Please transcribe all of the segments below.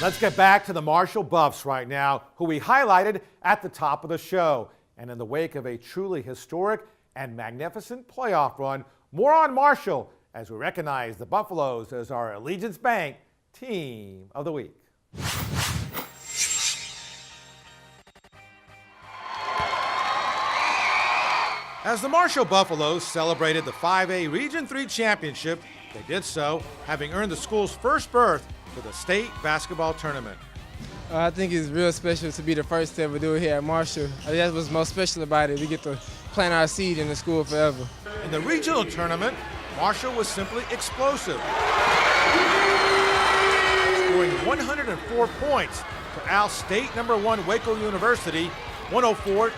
Let's get back to the Marshall Buffs right now, who we highlighted at the top of the show. And in the wake of a truly historic and magnificent playoff run, more on Marshall as we recognize the Buffaloes as our Allegiance Bank Team of the Week. As the Marshall Buffaloes celebrated the 5A Region 3 Championship, they did so having earned the school's first berth to the state basketball tournament. I think it's real special to be the first to ever do it here at Marshall. I think that's what's most special about it. We get to plant our seed in the school forever. In the regional tournament, Marshall was simply explosive, scoring 104 points to oust state number 1 Waco University 104-84.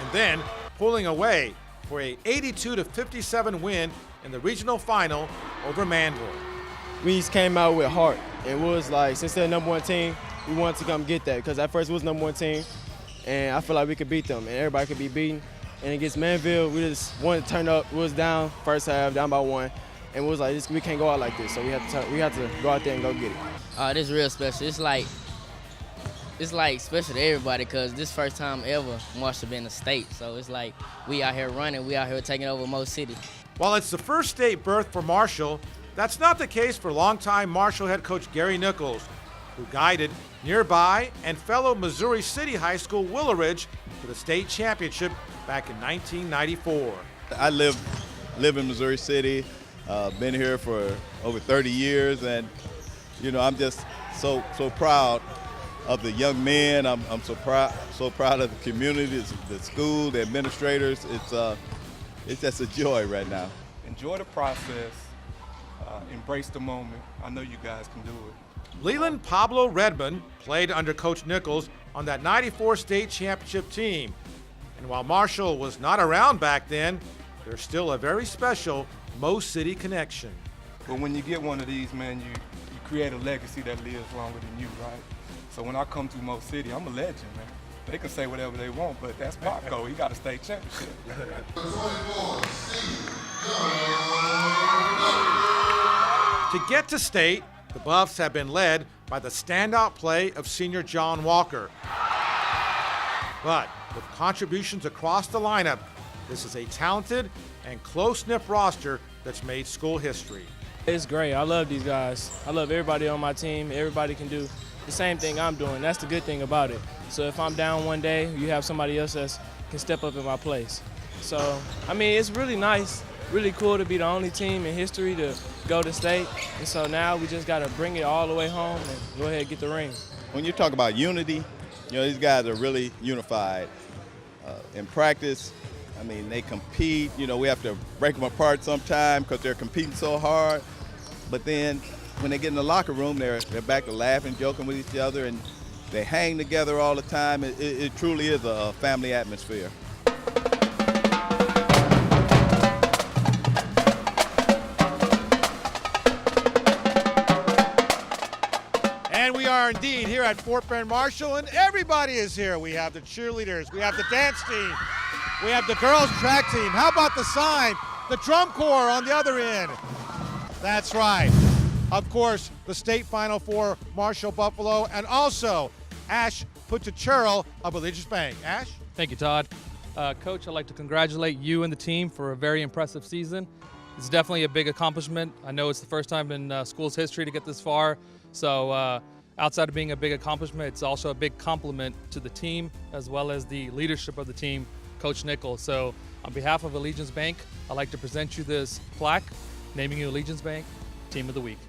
And then pulling away for a 82-57 win in the regional final over Manville. We just came out with heart. It was like, since they're number 1 team, we wanted to come get that because at first it was number 1 team, and I feel like we could beat them, and everybody could be beaten. And against Manville, we just wanted to turn up. We was down first half, down by 1, and we was like, we can't go out like this, so we have to go out there and go get it. This is real special. It's like special to everybody because this first time ever Marshall been a state. So it's like we out here running, we out here taking over Mo City. While it's the first state berth for Marshall, that's not the case for longtime Marshall head coach Gary Nichols, who guided nearby and fellow Missouri City High School Willow Ridge to the state championship back in 1994. I live in Missouri City, been here for over 30 years, and I'm just so proud of the young men. I'm so proud of the community, the school, the administrators. It's just a joy right now. Enjoy the process, embrace the moment. I know you guys can do it. Leland Pablo Redmond played under Coach Nichols on that 94 state championship team. And while Marshall was not around back then, there's still a very special Mo City connection. But when you get one of these, man, you create a legacy that lives longer than you, right? So when I come to Mo City, I'm a legend, man. They can say whatever they want, but that's Paco. He got a state championship. To get to state, the Buffs have been led by the standout play of senior John Walker. But with contributions across the lineup, this is a talented and close-knit roster that's made school history. It's great. I love these guys. I love everybody on my team. Everybody can do the same thing I'm doing. That's the good thing about it. So if I'm down one day, you have somebody else that can step up in my place. So, I mean, it's really nice, really cool to be the only team in history to go to state. And so now we just got to bring it all the way home and go ahead and get the ring. When you talk about unity, these guys are really unified. In practice, I mean, they compete. We have to break them apart sometime because they're competing so hard. But then when they get in the locker room, they're back to laughing, joking with each other, and they hang together all the time. It truly is a family atmosphere. And we are indeed here at Fort Bend Marshall, and everybody is here. We have the cheerleaders, we have the dance team, we have the girls track team. How about the sign? The drum corps on the other end. That's right. Of course, the state final for Marshall Buffalo, and also Ash Putichero of Allegiance Bank. Ash? Thank you, Todd. Coach, I'd like to congratulate you and the team for a very impressive season. It's definitely a big accomplishment. I know it's the first time in school's history to get this far. So outside of being a big accomplishment, it's also a big compliment to the team as well as the leadership of the team, Coach Nichols. So on behalf of Allegiance Bank, I'd like to present you this plaque naming you Allegiance Bank Team of the Week.